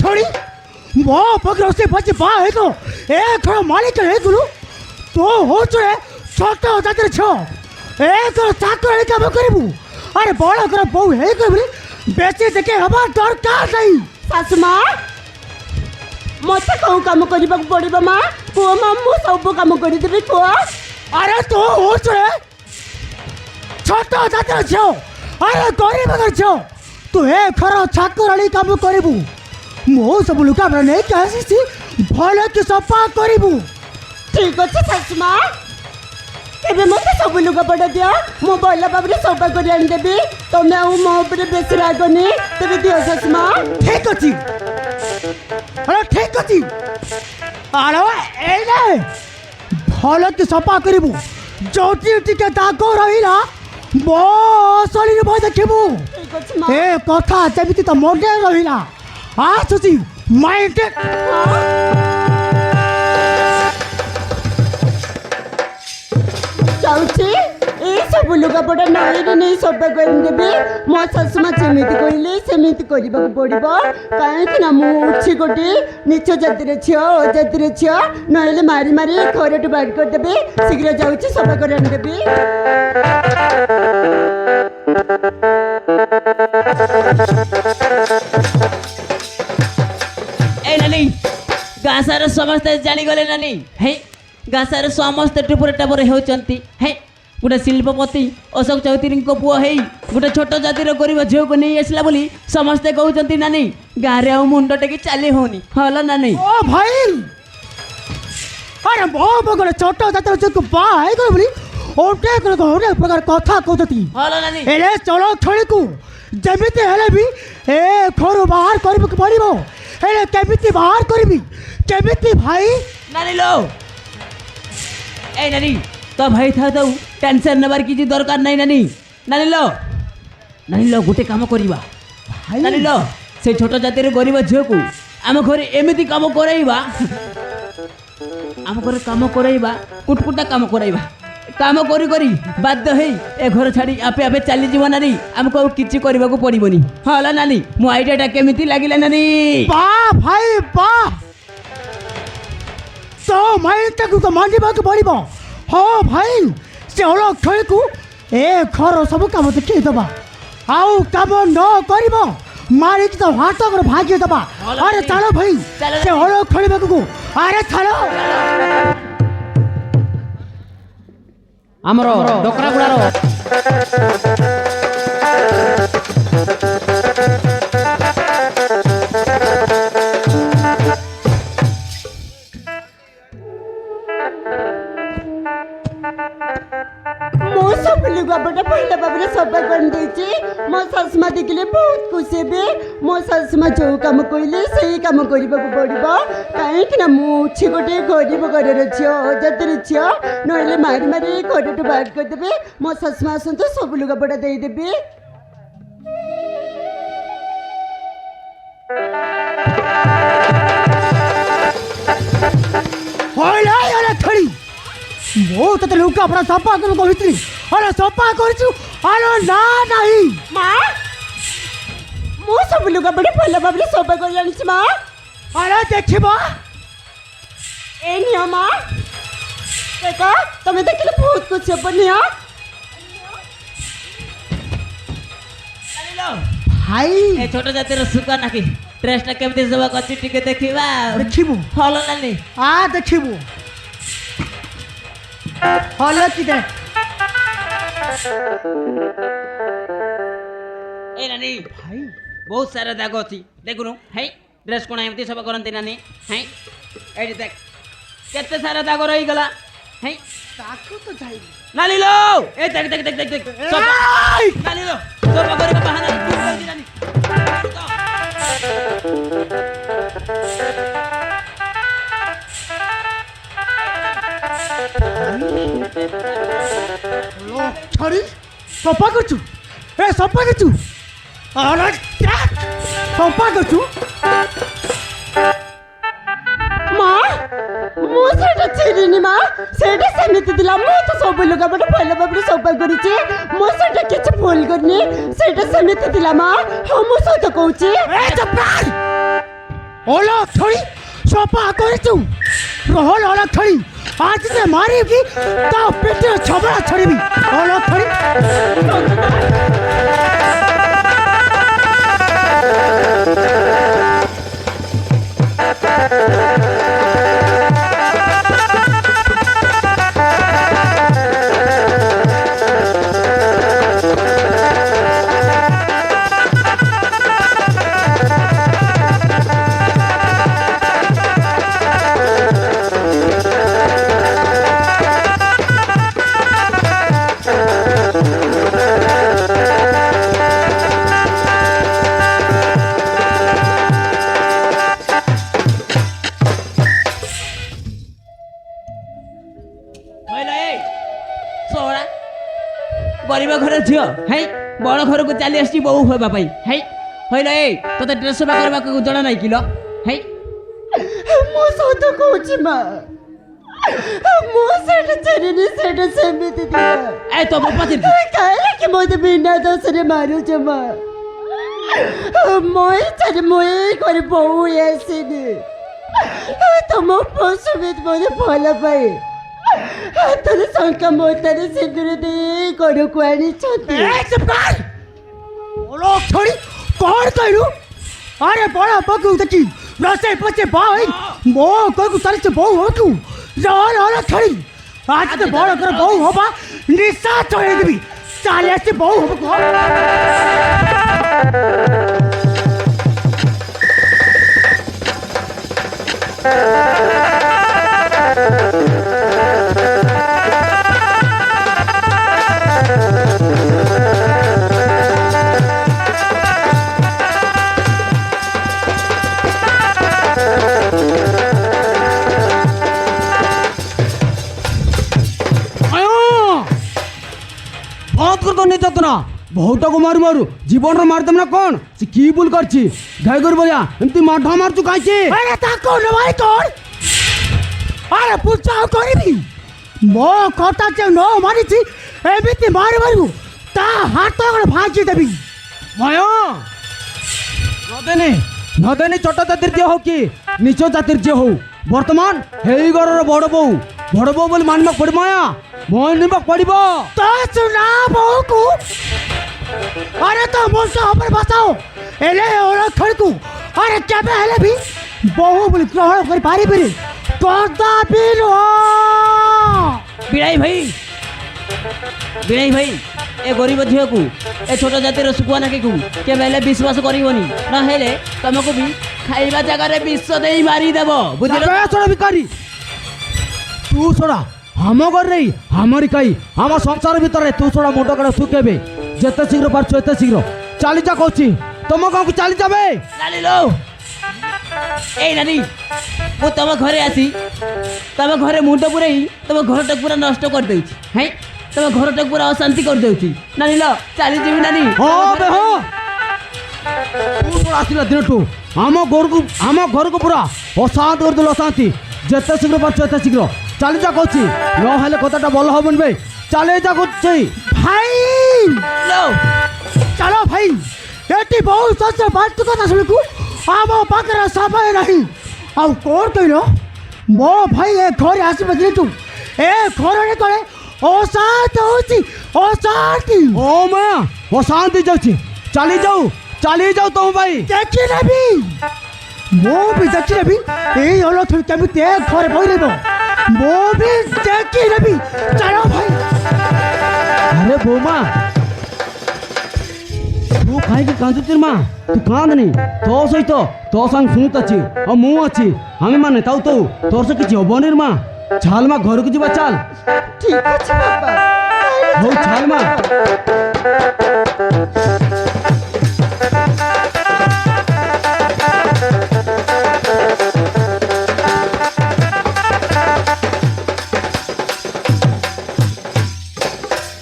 थोड़ी वो पकड़ो से बच बा है तो एक खड़ा मालिक है गुरु तो हो चुके छोटे हो जाते छो एक चाकू है क्या करीबू अरे बड़ा कर बहु है कभी बेचे देखे हमार दरकार नहीं सासुमा मत कहूँ काम करने पड़ो माँ पुआ माँ मुझे सब कम करदेवी पुआ अरे तो हो चुके छोटे हो जाते छो अरे गरीब अगर छो तू एक खरा चाकू वाली काम करीबू मो सब लुका नहीं कह भले कि सफा करू ठीक अच्छे सासुमा एबे मत सब लुगापटा दिया मो भल भाव में सफा कर देवी तुम्हें आउ मो बेस रागनी तेरे दियो सासुमा ठीक अच्छी अरे ठीक अच्छी अरे भल कि सफा करू जो टे दाग रहा मो शरीर भय देखू ए कथा जमी तो मने रहा आसुची माइंड जाऊँगी ये सब लुगापटा नई नहीं सफा करदेवी मो शाशुमा जमी कहले सेमती करने पड़ो कहीं मुझे गोटे नीच जातिर झील अजातिर झील ना मारी मारी घर टू बाहर करदेवी शीघ्र जाऊँगी सफा कर देवी नानी गाँसार समस्ते जागले नानी है गाँसार समस्ते टुपुर टापुर होती है गोटे शिल्पपति अशोक चौधरी पुओ है गोटे छोट जातिर गरीब झील को नहीं आसला बोली समस्ते कहते नानी गाँव में मुंड टेकी चली होनी हल नानी ओ भाई अरे मो बगल छोट जातिर झील को बाहर बोली अनेक प्रकार कथा कहती हल नानी ए चलो खेल को जमी भी ए घर बाहर कर पड़ो केमी बाहर करी केमी भाई नानी लो ए नानी तो भाई था तो टेंशन नबार किसी दरकार नहीं नानी नानी लो गोटे काम करवा नानी लो से छोट जातिर गरीब झील को आम घर एमती काम कराइबा आम घर काम कराइबा कुटकुटा काम कराइबा काम करी करी बाध्य है ए घर छाड़ी आपे आपे चली जीव नानी आमको किसी करने को पड़ोनी हाँ नानी मो आइडिया केमिति लगिला नानी वाह भाई वाह तो माइंड को मानिबा को पड़ो हाँ भाई से अलग खेल को ए घर सब कम देखी दबा आउ कम न कर मारिक तो हाथ कर भाग्य दबा अरे चलो भाई से अलग खेल को अरे चलो आमर डकरा गुड़ार मो सब लुगापटा पहले भाव में सफा कर मो शाशुमा देखिले बहुत खुशी हे मो शाशुमा जो कम कहले से कम करने पड़ो कहीं मुझे गोटे गरीब घर झील अजातिर झील ना मारी मारी घर टू बाहर करदेवे मो शाशुमा आसतु सब लुगापटा देदेवी खड़ी मो तो लुका अपना सफा कर कहती अरे सफा कर अरे ना नहीं माँ मो सब लुगापटा पहले भाव में सफा कर जानी माँ अरे देखिबा ए नियो माँ देखा तुम्हें देखिले बहुत कुछ बनिया भाई ए छोट जातिर सुका नाकी ड्रेसटा केमती सब कच्ची टिके देखिबा देखिबू हल नानी आ देखिबू हल कि दे ए नानी भाई बहुत सारा दाग अच्छी देखुनु है ड्रेस कोण एमती सब करती नानी है ये देख केते सारा दाग रही गला है ताकू तो जाई नानी लो ए देख देख देख देख देख सब नानी लो सब करे का बहाना तू करती नानी लो छड़ी सफा करछु ए सफा करछु अरे सफा करछु माँ मुझे चिरिनी माँ से सेमती दिला मु तो सब लुगापटा पहले भाव में सफा करुचे मो से किसी भूल करनी सेटा समिति थिला मा हम सहित कहूची ए चप्पल ओला थोड़ी सोपा करे तू रोहल ओला थोड़ी आज से मारी की ता पेटे छबड़ा छड़ी भी ओला थोड़ी गरीब घर झील है बड़ घर को चली आसी बहु होगा है हईल ए तो ड्रेस सफा करने जना नहीं किलो है मो सहित कहूची मा मो सेटा चरिनी सेटा समिति थिला ए तो पति काहे कि मोते बिना दोष रे मारू जमा मोई चर मोई करे बहु एसिनी तुम पशुविद मोते भल पाए तोरे शंका मोतारे सिंदूर दे घर को आनी छथि ए चप्पल ओला थोड़ी कौन कहलू अरे बड़ा बगु देखी रसे पचे भाई मो कोई को चले बहु हो तू रोहल ओला थोड़ी आज तो बड़ कर बहु होबा निशा चढ़े देबी चाले से बहु होबो ना बहुत को मारू मारू जीवन मारदम ना कौन से की भूल करछि गाय गोर बया एमती माठा मारचु काइछि अरे ताको नवाई कौन अरे पूछा करबी मो कथा जे नो मारिछि एमिति मारि मारू ता हाथ तो भाजी देबी माया नदेनी छोट जातिर जे हो कि नीच जातिर जे हो वर्तमान हेई घर बड़ बो बोली मानवा पड़ माया मोहन निबा पड़िबो तो सुना बहु को अरे तो मुझसे ऊपर बसाओ एले ओला खड़कू अरे केबे हेले भी बहु बोली ग्रहण कर पारी बिरी कोदा बिलो बिड़ाई भाई ए गरीब झील को ए छोट जातिर सुकुआ नाकी को के बेले विश्वास करिवनी ना हेले तुमको भी खाइबा जगह रे विश्व देई मारी देबो बुझिलो छोड़ा भिखारी तू छोड़ा हम घर रही हमारी कई हम संसार भितर तू छोड़ा मुंड कड़ा सुखेबे जेते शीघ्र पारछु एते शीघ्र चली जा कहछि तुम गाँव को चली जाबे नानी लो ए नानी मु तुम घरे आसी तुम घरे मुंड पुरई तुम घर टक पूरा नष्ट कर देछि हैं तुम घर टक पूरा अशांति कर देछि नानी लो चली जीवी नानी हां बे हां तू छोड़ा आसिला दिन तू हम घर को पूरा अशांत कर दिल अशांति जेते शीघ्र पारछु एते शीघ्र चली जा कहछि न हेले कथाटा भल हबन बे चले जा कहछि भाई लो चलो भाई एटी बहुत सच बात कथा सुनकू आम पाखरे समय नहीं आ कौन कहलो मो भाई ए घर आसी बदले तू ए घर रे कले अशांत होची अशांति ओ माया अशांति जाउछि चली जाऊ तुम भाई देखी नेबी मो भी देखी नेबी ए ओलो थोड़ी केमी ते घर बोई लेबो मो भी देखी नेबी चलो भाई अरे बोमा तू खाई कांदुतिर माँ तू कांद नहीं तो सहित तो संग सुनित अच्छी और मु अच्छी हमें माने ताऊ तो तोर से किसी हबनी माँ छाल माँ घर को जीवा चाल ठीक अछि बाबा हो छाल माँ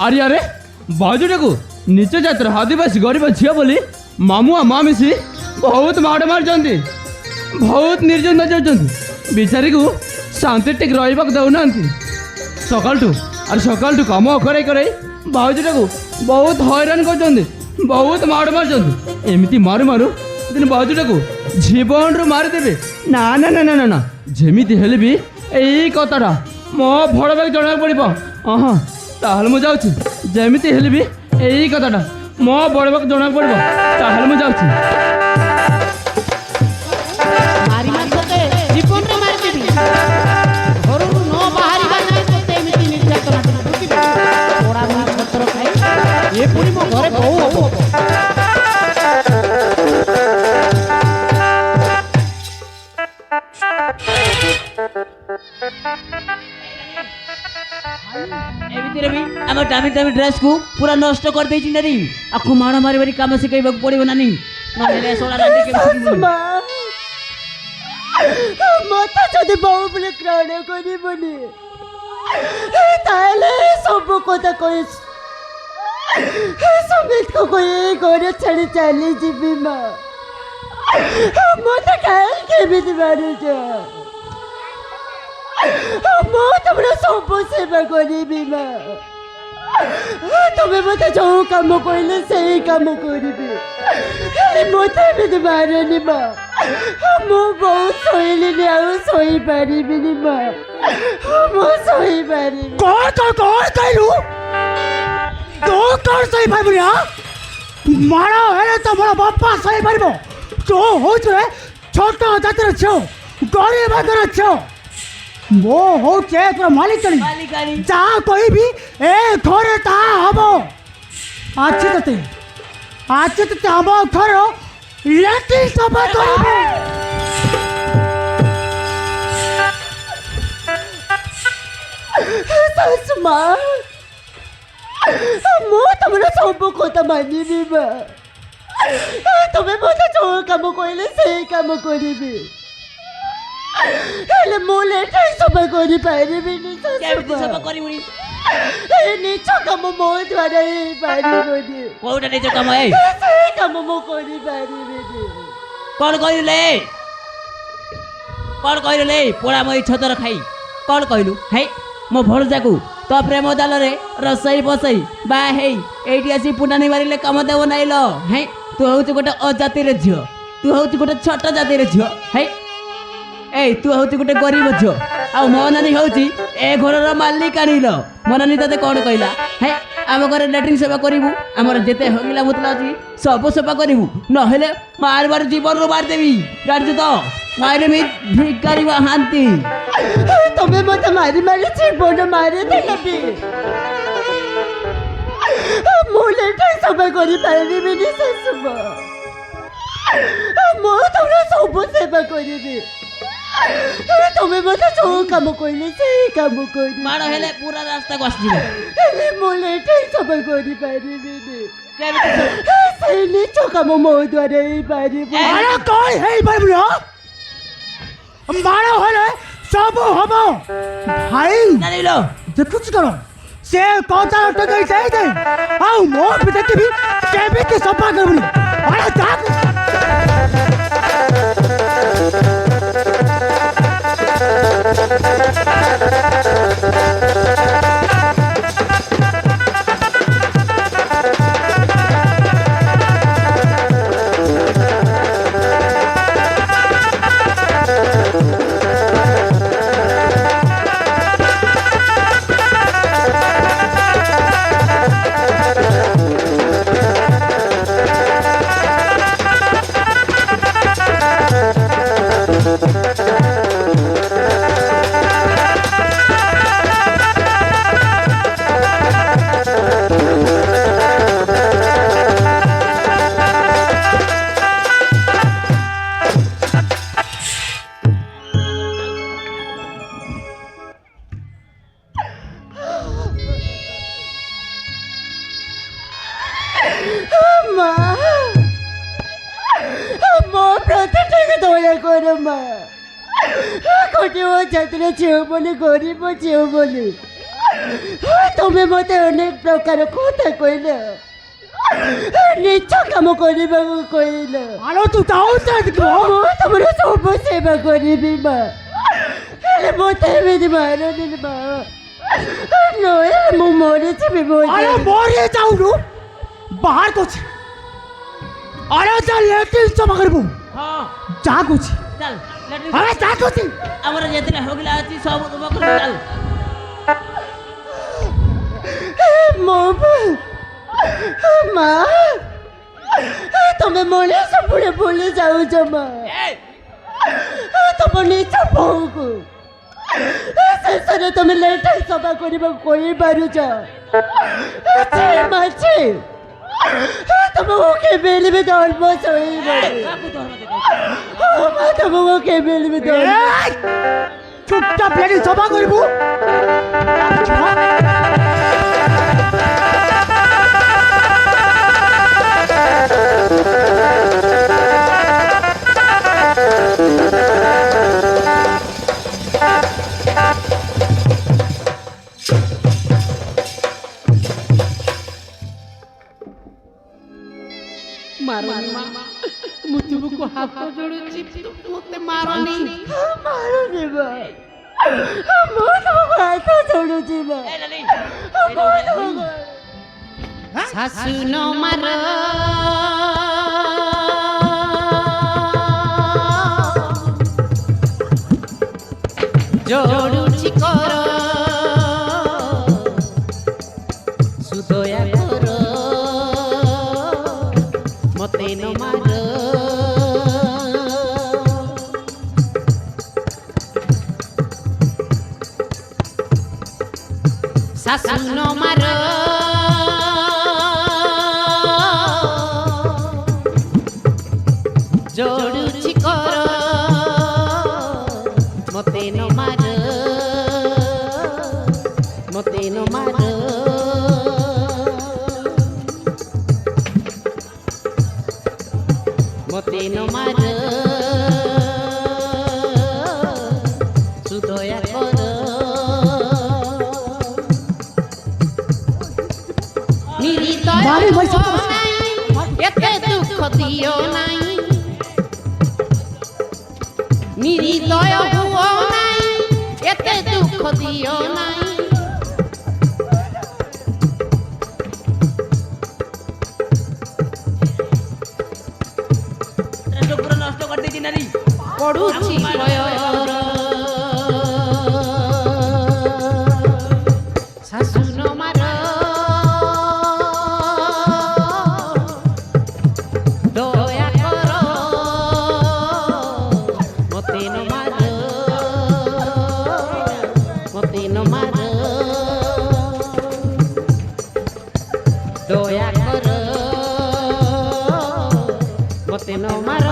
अरे अरे बाजुटे को नीचे जातर आदिवासी गरीब झील बोली मामू आ माँ मिसी बहुत माड़ मार जाती बहुत निर्जन जाती बिचारी को शांति टिक रहा दौना सकाल सकाल काम करे करे बाजुटे को ବହୁତ ହଇରାଣ କରୁଛନ୍ତି, ବହୁତ ମାଡ଼ ମାରୁଛନ୍ତି। ଏମିତି ମାରୁ ମାରୁ ଦିନ ଭାଉଜଟାକୁ ଜୀବନରୁ ମାରିଦେବେ। ନା ନା ନା ନା ନା ନା, ଯେମିତି ହେଲେ ବି ଏଇ କଥାଟା ମୋ ବଡ଼ ଭାଇକୁ ଜଣାଇବାକୁ ପଡ଼ିବ। ହଁ ତାହେଲେ ମୁଁ ଯାଉଛି, ଯେମିତି ହେଲେ ବି ଏଇ କଥାଟା ମୋ ବଡ଼ ଭାଇକୁ ଜଣାଇବାକୁ ପଡ଼ିବ। ତାହେଲେ ମୁଁ ଯାଉଛି। ମାରି ମାରି ତତେ ଜୀବନରେ ମାରିଦେବି। ଘରରୁ ନ ବାହାରିବା ନାହିଁ ତତେ ଏମିତି ନିର୍ଯାତନା ଦେବି, ବୁଝିଲୁ? ପୋଡ଼ା ମୁଇ ପତ୍ର ଖାଇ ଏ ପୁଣି ମୋ ଘରେ ବୋହୂ ହବ। ଏମିତିରେ ବି ଆମ ଦାମୀ ଦାମୀ ଡ୍ରେସ୍କୁ ପୁରା ନଷ୍ଟ କରିଦେଇଛି ନାରୀ। ଆକୁ ମାଡ଼ ମାରି ମାରି କାମ ଶିଖେଇବାକୁ ପଡ଼ିବ ନାନୀ, ନହେଲେ ଶୋଳା ରାନ୍ଧି କେମିତି ଶିଖିବୁ? ମା ମତେ ଯଦି ବୋଉ ବୋଲି ଗ୍ରହଣ କରିବନି ତାହେଲେ ସବୁ କଥା କହି ସମିତକୁ କହି ଘରେ ଛାଡ଼ି ଚାଲିଯିବି। ମା ମତେ କାହିଁକି ଏମିତି ମାରୁଛ? ମୁଁ ତମର ସବୁ ସେବା କରିବି। ମା ତମେ ମତେ ଯୋଉ କାମ କହିଲେ ସେଇ କାମ କରିବି, ହେଲେ ମତେ ଏମିତି ମାରନି। ମା ମୁଁ ବହୁତ ଶୋଇଲିନି, ଆଉ ଶୋଇପାରିବିନି। ମା ମୁଁ ଶୋଇପାରିବି। କଣ କହିଲୁ? ତୁ କଣ ସହିପାରିବୁନି? ମାଡ଼ ହେଲେ ତ ମୋର ବାପା ସହିପାରିବ। ତୁ ହଉଛୁ ଛୋଟ ଜାତିର ଝିଅ, ଗରିବ ଘର ଝିଅ। ମୁଁ ହଉଛି ତୋର ମାଲିକାଣୀ। ମାଲିକାଣୀ ଯାହା କହିବି ଏ ଘରେ ତାହା ହବ। ଆଜି ତତେ ଆମ ଘର ଲାଟ୍ରିନ୍ ସଫା କରିବି। ଶାଶୁ ମା ମୁଁ ତମର ସବୁ କଥା ମାନିବି। ମା ତମେ ମତେ ଯୋଉ କାମ କହିଲେ ସେଇ କାମ କରିବି, ହେଲେ ମୁଁ ଲେଟ୍ ସଫା କରିପାରିବିନି। କେମିତି ସଫା କରିବୁନି? ଏ ନିଜ କାମ ମୋ ଦ୍ୱାରା ହେଇପାରିବନି। କୋଉଟା ନିଜ କାମ? ସେଇ କାମ ମୁଁ କରିପାରିବିନି। କଣ କହିଲେ? କଣ କହିଲେ? ପୋଡ଼ା ମଇ ଛତର ଖାଇ କଣ କହିଲୁ? ହେଇ ମୋ ଭଣଜାକୁ ତ ପ୍ରେମ ଜାଲରେ ରସେଇ ବସେଇ ବାହା ହେଇ ଏଇଠି ଆସି ପୁନାନି ମାରିଲେ କାମ ଦେବ ନାହିଁ ଲ। ହେଇ ତୁ ହଉଛୁ ଗୋଟେ ଅଜାତିର ଝିଅ, ତୁ ହଉଛୁ ଗୋଟେ ଛୋଟ ଜାତିର ଝିଅ। ହେଇ ଏଇ ତୁ ହଉଛୁ ଗୋଟେ ଗରିବ ଝିଅ, ଆଉ ମୋ ନାନୀ ହଉଛି ଏ ଘରର ମାଲିକାଣୀ ଲ। ମୋ ନାନୀ ତତେ କଣ କହିଲା? ହେ ଆମ ଘରେ ଲାଟ୍ରିନ୍ ସେବା କରିବୁ, ଆମର ଯେତେ ହଙ୍ଗିଲା ମୁତଲା ଅଛି ସବୁ ସେବା କରିବୁ, ନହେଲେ ମାରବାର ଜୀବନରୁ ମାରିଦେବି, ଜାଣିଛୁ ତ? ମାରିବି ଭିକାରୀ ହାନ୍ତି। ତମେ ମତେ ମାରି ମାରି ଜୀବନ ମାରିଦେଲେ ବି ମୁଁ ଲେଟ୍ ସଫା କରିପାରିବିନି। ଶାଶୁ ମା ମୁଁ ତମର ସବୁ ସେବା କରିବି, ତମେ ମତେ ଯୋଉ କାମ କହିଲେ ସେଇ କାମ କରିବି। ମାଡ଼ ହେଲେ ପୁରା ରାସ୍ତାକୁ ଆସିଯିବ। ହେଲେ ମୁଁ ଲେଟ୍ ସଫା କରିପାରିବିନି। ସେଇ ନିଜ କାମ ମୋ ଦ୍ୱାରା ହେଇପାରିବ। ମାଡ଼ କଣ ହେଇପାରିବୁନି? ମାଡ଼ ହେଲେ ସବୁ ହବ। ଭାଇ ଜାଣିଲ ଦେଖୁଛୁ କଣ ସେ କଥା ଟକେଇ ଯାଇଥାଏ, ଆଉ ମୋ ବି ଦେଖିବି କେମିତି ସଫା କରିବୁନି। ଆରେ ଯାକୁ ମା ମୋ ପ୍ରତି ଟିକେ ଦୟା କର। ମା ଗୋଟେ ଜାତିର ଝିଅ ବୋଲି, ଗରିବ ଝିଅ ବୋଲି ତମେ ମତେ ଅନେକ ପ୍ରକାର କଥା କହିଲ, ନିଜ କାମ କରିବାକୁ କହିଲ। ଆଲୋ ତୁ ଯାଉଛୁ ମୁଁ ତମର ସବୁ ସେବା କରିବି। ମା ହେଲେ ମତେ ଏମିତି ମାରନି। ମା ନହେଲେ ମୁଁ ମରିଯିବି। ଆଲୋ ମରି ଯାଉନୁ। ବାହାର କରୁଛି ଆରେ ଯା ଲେଟ୍ରିନ୍ ସଫା କରିବୁ ହଁ ଯା କରୁଛି ଚାଲ ଲେଟ୍ରିନ୍ ଆରେ ଯା କରୁଛି ଆମର ଯେତେବେଳେ ହଗିଲା ଅଛି ସବୁ ତୁମ କରୁ ଚାଲ ମୋ ମା ତମେ ମଣିଷ ପୁଣି ଭୁଲି ଯାଉଛ ମା ତମ ନିଜ ବୋଉକୁ ଶେଷରେ ତମେ ଲେଟ୍ରିନ୍ ସଫା କରିବାକୁ କହିପାରୁଛ ମାଛି ତମକୁ କେବେ ହେଲେ ବି ଧର୍ମ ଶୋଇବନି ତମକୁ କେବେ ହେଲେ ବି ଧର୍ମ ଚୁପଚାପ ଲେଟ୍ରିନ୍ ସଫା କରିବୁ ମାରନି ମା ମୁଁ ତୁମକୁ ହାତ ଯୋଡୁଛି ମୋତେ ମାରନି ମାରୁନି ବା ମୁଁ ତମକୁ ହାତ ଯୋଡୁଛି ବା ଶାଶୁ ନ ମାର ଯୋଡୁଛି କର ସୁଦୟା କର ମତେ ନ ମାର ଶାଶୁ ନ ମାର ଯୋଡୁଛି କର ମତେ ନ ମାର ମତେ ନ ମାର ମତେ ନ ମାର ସୁଦୟା କର ମାରି ଭାଇ ସତ ଏତେ ଦୁଃଖ ଦିଅ ନାହିଁ নিরিদয় হুও নাই এতে দুঃখ দিও নাই পুরো নষ্ট করে দিয়েছি নারী পড়ুছি ভয়র শাশু ন মার দয়া কর মতে ন মার মতে ন মার দয়া কর মতে ন মার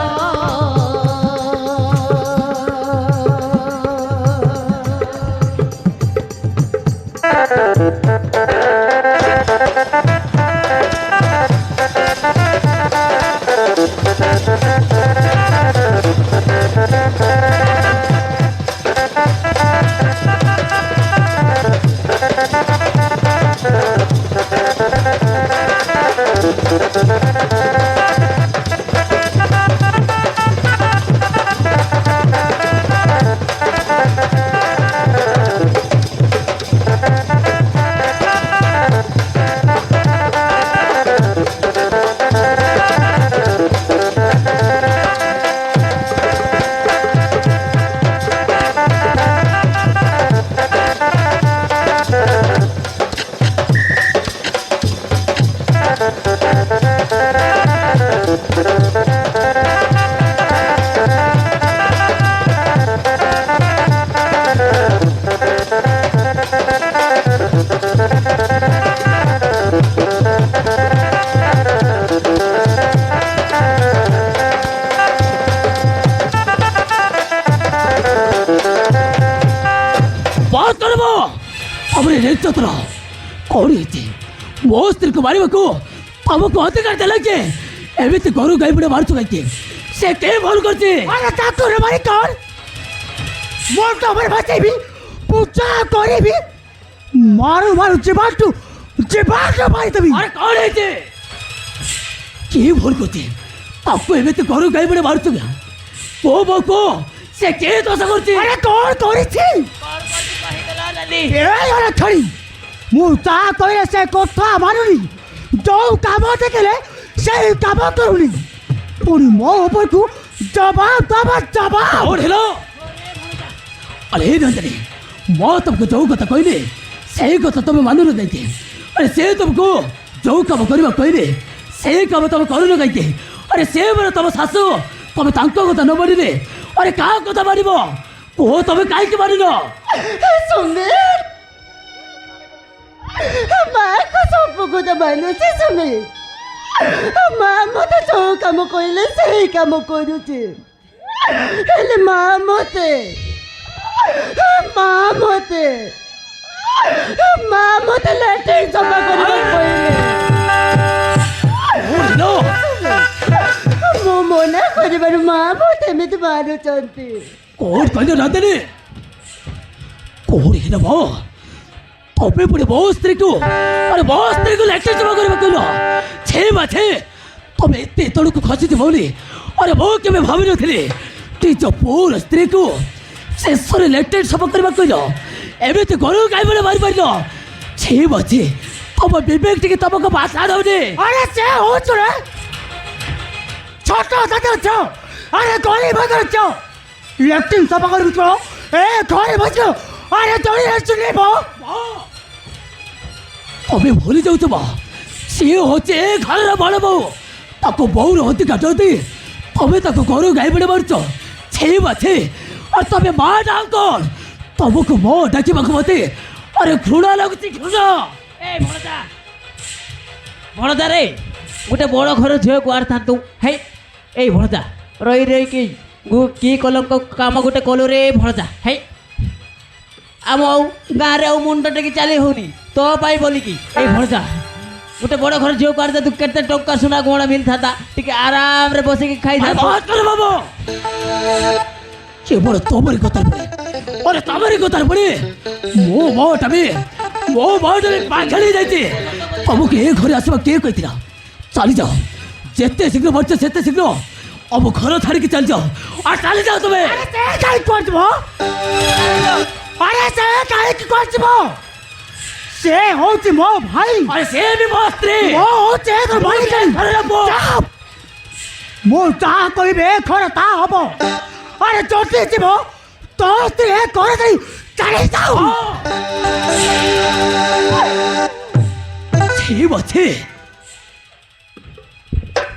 बात करबो हमरे नेतृत्व कोड़ी थी वो स्त्री को मारिबा को हमको अधिकार देला के एमिति गरु गाई बड़े मारछु गाई से के भल करते আরে তা তোর মারি কর মোর তো আমার ভাষাই বি পূজা করিবি মারু মারু জীবাটু মারি দেবি अरे कौन है ते के भल करते आपको एमिति गरु गाई बड़े मारछु गया को से के दोष करते আরে কোন করিছি କହିଦେଲା ନାନୀ এই আরে ছড়ি মু তা কইলে সে কথা মানুনি ଯୋଉ କାମ ଦେଖିଲେ ସେଇ କାମ କରୁନି ପୁଣି ମୋ ଉପରକୁ ଜବାବ ଦବା ଜବାବ। और हेलो अरे नंदनी मैं तुमको जो कथा कहले से कथा तुम मानु न जाइते अरे से तुमको जो काम करबा कहले से काम तुम करू न जाइते अरे से बरे तुम सासु तुम तांको कथा न मानिले अरे का कथा मानिबो ओ तुम काहे के मानिनो सुमित माँ को सब কথা ମାନୁଛି ସୁମିତ ମା ମତେ ଯୋଉ କାମ କହିଲେ ସେଇ କାମ କରୁଛି ହେଲେ ମା ମତେ ଲାଟ୍ରିନ୍ ସଫା କରିବାକୁ କହିଲେ और हेलो ମୁଁ ମନା କରିବାରୁ ମା ମତେ ଏମିତି ମାରୁଛନ୍ତି। कोड कहले नंदनी कोड हेलो भो तबे पुणे बहुत स्ट्रिक्ट अरे बहुत स्ट्रिक्ट लेटर जमा करबा कहलो छे माथे तबे एते तळକୁ खसिते बोली अरे भो केबे भाबि नथिले ती जो पूरा स्ट्रिक्ट शेषरे लेटर सब करबा कहलो एबे ते गरु गाय बले मारि पाइलो छे माथे तब विवेक टिके तबको भाषा दउनी अरे से हो चुरे छोटो दादा छो अरे गली भगर छो लेफ्टिंग सफा कर छो ए घरे बसो अरे जड़ी सुनी बो तबे भूली जाऊ बा सी होचे घर बड़ बहू ताको बहुर अधिका जदि तबे ताको गरु गाई बड़े मारुच छे बाछे और तबे माँ डाक कौन तबको मो डाकी मते अरे घृणा लगुच घृणा ए भणदा भणदा रे गोटे बड़ घर झील को आर था हे ए भणदा रही रही कि कलम काम गोटे कलु रे भणदा हे आम गाँव आउ मुंड टेकी चली होनी तो पाई बोलिकी ए भणजा गोटे बड़ घर झील को तू केते टंका सुना गहना मिलता टिके आराम रे बसिकी खाई बाबू केवल तमरी कतार पड़े अरे तमरी कतार पड़े मो बाटा भी पाखड़ी जाइए तुमको ए घर आसवा किए कही चली जाओ जिते शीघ्र बढ़ से शीघ्र अब घर छाड़ी चली जाओ और चली जाओ तुम्हें अरे से काहे की करछबो से होची मो भाई अरे से भी मो स्त्री मो होचे तो भाई अरे बो मो ता कहिबे खर ता हबो अरे जोटी जीवो तो स्त्री करे दई चली जाओ ठीक अच्छे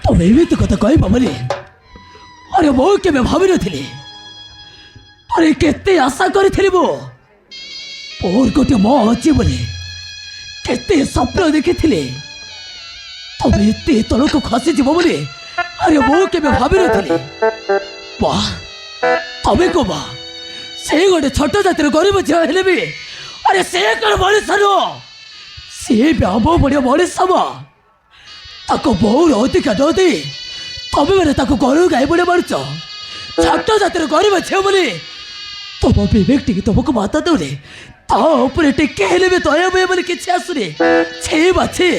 तो मैं तो कथा कह बोली अरे मो के भावी नी अरे केते आशा करी मो और गोटे मो अच्छी बोली केते स्वप्न देखी तब एत तलक खसीज बोली अरे मो के भावी नी वाह तमें कह से गोटे छोट जातिर गरीब झील हेले भी अरे से कौन मनीष सी भी हम बढ़िया मनीष ताको बहुत अधिका दे तमें मैंने गरु गाई बड़े मारुच छोट जातिर गरीब झील बोली तुम विवेक टी तुमको माता दौने तापर टिके हेले भी दया भय बोली किसी आसुनी छे बाछे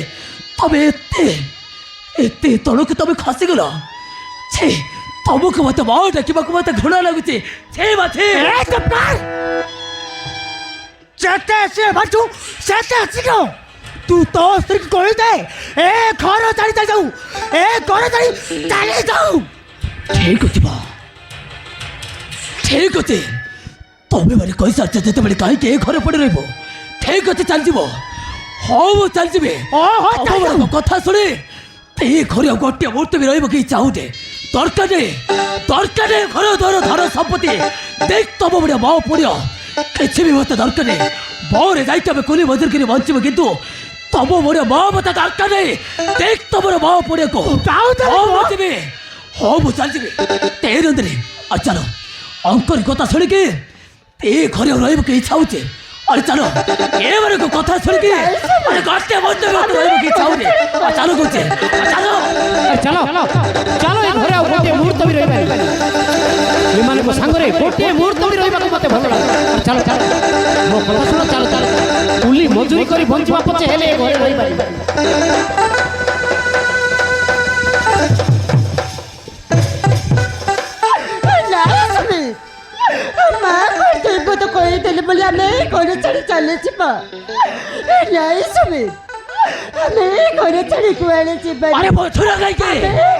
तमें एते तलक तुम खसीगल छे तुमको मत माँ डाक मत घृणा लगुचे छे बाछे जेते से बाटू सेते शीघ्र तू तो स्त्री को कहि दे ए घर चली जाऊ ए घर चली जाऊ ठीक अच्छे बा ठीक अच्छे तमें मैंने कही सारी जिते बड़े कहीं घरे पड़े रही ठीक अच्छे चलजी हाँ चलजी कथा शुणी ते घर गोटे मुहूर्त भी रही चाहूटे दरकार घर द्वार धन संपत्ति देख तब बड़े माँ पुण्य किसी भी मत दरकार नहीं बोरे जाइए कुली मजूर कर बचब कितु तब बड़े माँ मत दरकार नहीं देख तब माँ पुण्य को बचबी हाँ मुझे चलजी तेरे चलो अंकर कथा शुणिकी ते घर रही इच्छा होचे अरे चलो ये बारे को कथा शुणिकी अरे गोटे मुहूर्त रही इच्छा होचे चलो कहे चलो चलो चलो ए घरे गोटे मुहूर्त भी रही एमान को सांगरे गोटे मुहूर्त भी रही मते भल लागे चलो चलो मो कथा सुनो चलो चलो कुली मजूरी करी बंचवा पछे हेले घरे रही पारी तो कही बोले आम घर छाड़ी चली नहीं सुमित ଆମେ ଘର ଛାଡ଼ି କୁଆଡ଼େ ଯିବା ଆରେ ବଛୁରା ଗାଇକେ ଆମେ